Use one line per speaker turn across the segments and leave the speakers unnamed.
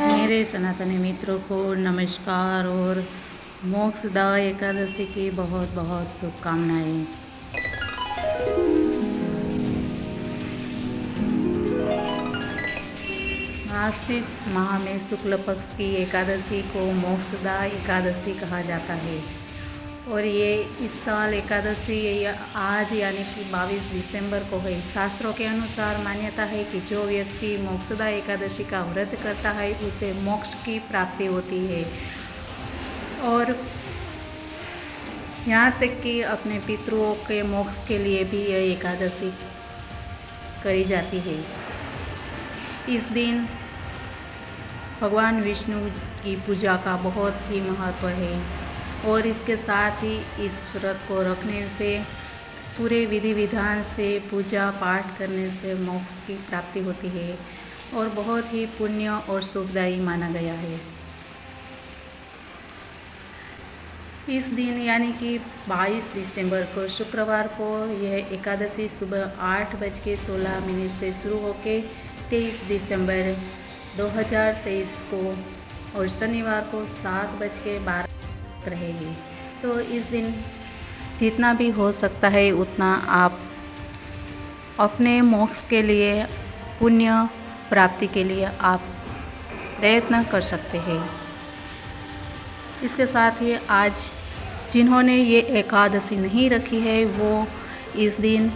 मेरे सनातनी मित्रों को नमस्कार और मोक्षदा एकादशी की बहुत बहुत शुभकामनाएं। मार्गशीर्ष माह में शुक्ल पक्ष की एकादशी को मोक्षदा एकादशी कहा जाता है और ये इस साल एकादशी आज यानी कि 22 दिसंबर को है। शास्त्रों के अनुसार मान्यता है कि जो व्यक्ति मोक्षदा एकादशी का व्रत करता है उसे मोक्ष की प्राप्ति होती है और यहाँ तक कि अपने पितरों के मोक्ष के लिए भी यह एकादशी करी जाती है। इस दिन भगवान विष्णु की पूजा का बहुत ही महत्व है और इसके साथ ही इस व्रत को रखने से पूरे विधि विधान से पूजा पाठ करने से मोक्ष की प्राप्ति होती है और बहुत ही पुण्य और शुभदायी माना गया है। इस दिन यानी कि 22 दिसंबर को शुक्रवार को यह एकादशी सुबह 8:16 से शुरू होकर 23 दिसंबर 2023 को और शनिवार को 7:12 रहेगी। तो इस दिन जितना भी हो सकता है उतना आप अपने मोक्ष के लिए, पुण्य प्राप्ति के लिए आप प्रयत्न कर सकते हैं। इसके साथ ही आज जिन्होंने ये एकादशी नहीं रखी है वो इस दिन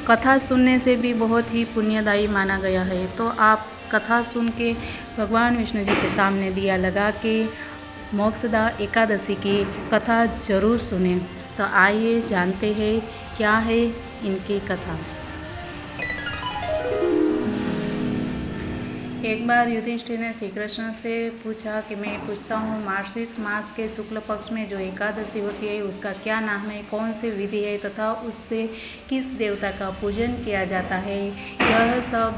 कथा सुनने से भी बहुत ही पुण्यदायी माना गया है। तो आप कथा सुन के भगवान विष्णु जी के सामने दिया लगा के मोक्षदा एकादशी की कथा जरूर सुनें। तो आइए जानते हैं क्या है इनकी कथा। एक बार युधिष्ठिर ने श्री कृष्ण से पूछा कि मैं पूछता हूँ मार्गशीर्ष मास के शुक्ल पक्ष में जो एकादशी होती है उसका क्या नाम है, कौन सी विधि है तथा उससे किस देवता का पूजन किया जाता है, यह सब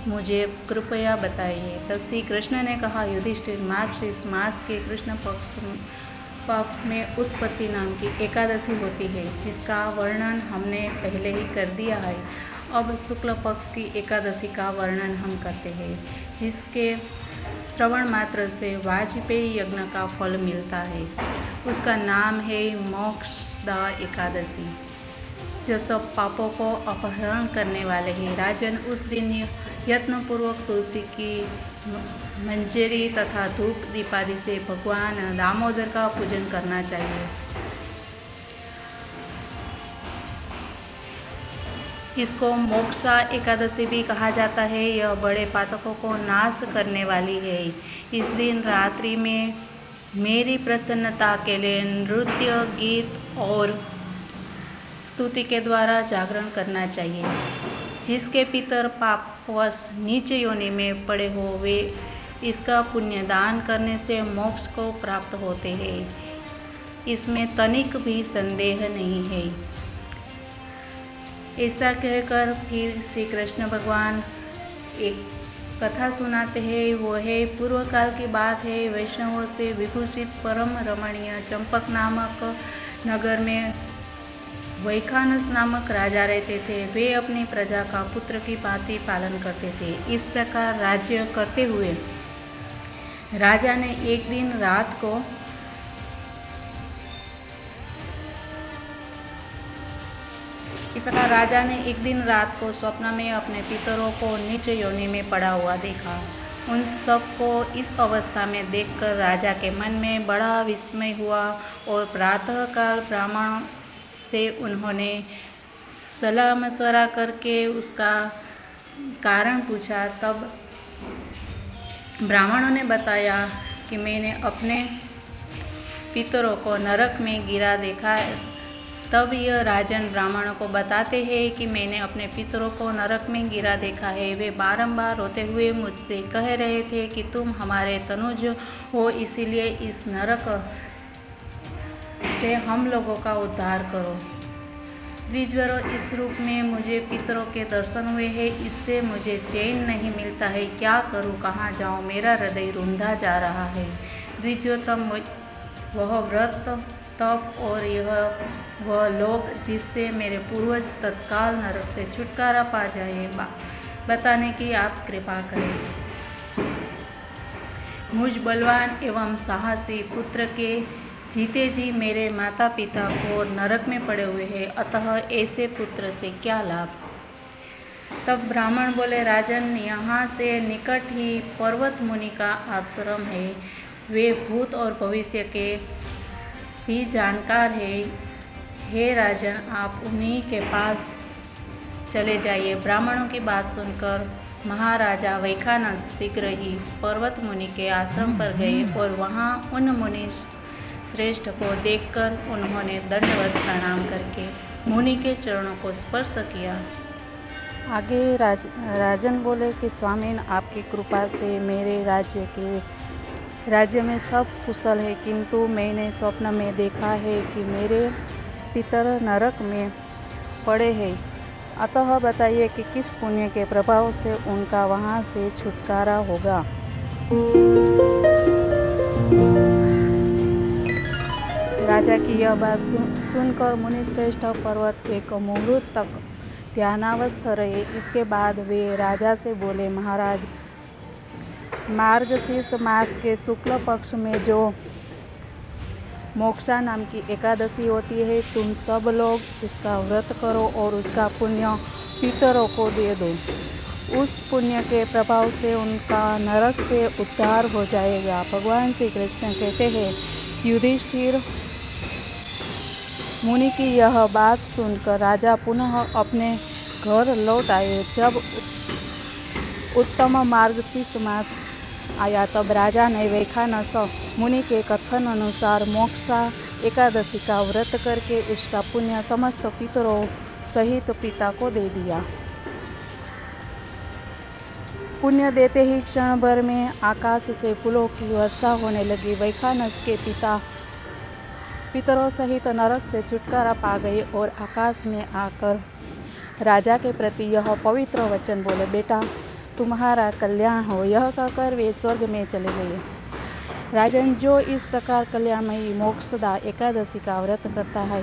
मुझे कृपया बताइए। तब श्री कृष्ण ने कहा युधिष्ठिर, मार्गशीर्ष मास के कृष्ण पक्ष में उत्पत्ति नाम की एकादशी होती है जिसका वर्णन हमने पहले ही कर दिया है। अब शुक्ल पक्ष की एकादशी का वर्णन हम करते हैं जिसके श्रवण मात्र से वाजपेयी यज्ञ का फल मिलता है। उसका नाम है मोक्षदा एकादशी। जो सब पापों को अपहरण करने वाले हैं राजन, उस दिन यत्नपूर्वक तुलसी की मंजरी तथा धूप दीपादि से भगवान दामोदर का पूजन करना चाहिए। इसको मोक्षा एकादशी भी कहा जाता है। यह बड़े पातकों को नाश करने वाली है। इस दिन रात्रि में मेरी प्रसन्नता के लिए नृत्य, गीत और स्तुति के द्वारा जागरण करना चाहिए। जिसके पितर पापवश नीच योनि में पड़े हो वे इसका पुण्य दान करने से मोक्ष को प्राप्त होते हैं, इसमें तनिक भी संदेह नहीं है। ऐसा कहकर फिर श्री कृष्ण भगवान एक कथा सुनाते हैं। वो है पूर्व काल की बात है। वैष्णवों से विभूषित परम रमणीय चंपक नामक नगर में वैखानस नामक राजा रहते थे। वे अपनी प्रजा का पुत्र की भांति पालन करते थे। इस प्रकार राज्य करते हुए राजा ने एक दिन रात को स्वप्न में अपने पितरों को नीच योनि में पड़ा हुआ देखा। उन सबको इस अवस्था में देखकर राजा के मन में बड़ा विस्मय हुआ और प्रातःकाल ब्राह्मण से उन्होंने सलाह मशवरा करके उसका कारण पूछा। तब ब्राह्मणों ने बताया कि मैंने अपने पितरों को नरक में गिरा देखा। तब यह राजन ब्राह्मणों को बताते हैं कि मैंने अपने पितरों को नरक में गिरा देखा है। वे बारंबार रोते हुए मुझसे कह रहे थे कि तुम हमारे तनुज हो, इसीलिए इस नरक से हम लोगों का उद्धार करो। द्विजवरों, इस रूप में मुझे पितरों के दर्शन हुए हैं, इससे मुझे चैन नहीं मिलता है। क्या करूं, कहाँ जाऊं, मेरा हृदय रुंधा जा रहा है। द्विजोत्तम, वह व्रत तप और यह वह लोग जिससे मेरे पूर्वज तत्काल नरक से छुटकारा पा जाए बताने की आप कृपा करें। मुझ बलवान एवं साहसी पुत्र के जीते जी मेरे माता पिता को नरक में पड़े हुए हैं, अतः ऐसे पुत्र से क्या लाभ। तब ब्राह्मण बोले, राजन, यहाँ से निकट ही पर्वत मुनि का आश्रम है। वे भूत और भविष्य के भी जानकार है। हे राजन, आप उन्हीं के पास चले जाइए। ब्राह्मणों की बात सुनकर महाराजा वैखानस शीघ्र ही पर्वत मुनि के आश्रम पर गए और वहाँ उन मुनि श्रेष्ठ को देखकर उन्होंने दंडवत प्रणाम करके मुनि के चरणों को स्पर्श किया। आगे राजन बोले कि स्वामीन, आपकी कृपा से मेरे राज्य में सब कुशल है, किंतु मैंने स्वप्न में देखा है कि मेरे पितर नरक में पड़े हैं। अतः बताइए कि किस पुण्य के प्रभाव से उनका वहाँ से छुटकारा होगा। राजा की यह बात सुनकर मुनिश्रेष्ठ पर्वत एक मुहूर्त तक ध्यानावस्थ रहे। इसके बाद वे राजा से बोले, महाराज, मार्गशीर्ष मास के शुक्ल पक्ष में जो मोक्षा नाम की एकादशी होती है, तुम सब लोग उसका व्रत करो और उसका पुण्य पितरों को दे दो। उस पुण्य के प्रभाव से उनका नरक से उद्धार हो जाएगा। भगवान श्री कृष्ण कहते हैं, युधिष्ठिर मुनि की यह बात सुनकर राजा पुनः अपने घर लौट आए। जब उत्तम मार्गशीर्ष मास आया तब राजा ने वैखानस मुनि के कथन अनुसार मोक्षा एकादशी का व्रत करके उसका पुण्य समस्त पितरों सहित पिता को दे दिया। पुण्य देते ही क्षण भर में आकाश से फूलों की वर्षा होने लगी। वैखानस के पितरों सहित नरक से छुटकारा पा गए और आकाश में आकर राजा के प्रति यह पवित्र वचन बोले, बेटा, तुम्हारा कल्याण हो। यह कहकर वे स्वर्ग में चले गए। राजन, जो इस प्रकार कल्याणमयी मोक्षदा एकादशी का व्रत करता है,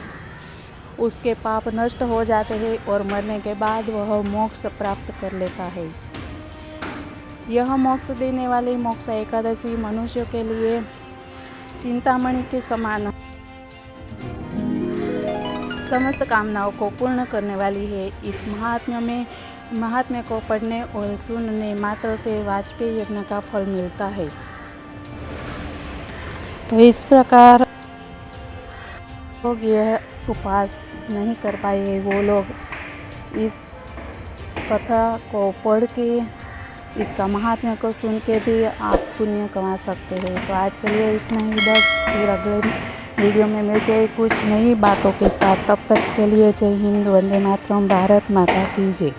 उसके पाप नष्ट हो जाते हैं और मरने के बाद वह मोक्ष प्राप्त कर लेता है। यह मोक्ष देने वाली मोक्ष एकादशी मनुष्य के लिए चिंतामणि के समान समस्त कामनाओं को पूर्ण करने वाली है। इस महात्म्य को पढ़ने और सुनने मात्र से वाजपेयी यज्ञ का फल मिलता है। तो इस प्रकार लोग यह उपवास नहीं कर पाए, वो लोग इस कथा को पढ़ के, इसका महात्म्य को सुन के भी आप पुण्य कमा सकते हैं। तो आज के लिए इतना ही बस। फिर अगले वीडियो में मिलते हैं कुछ नई बातों के साथ। तब तक के लिए जय हिंद, वंदे मातरम, भारत माता की जय।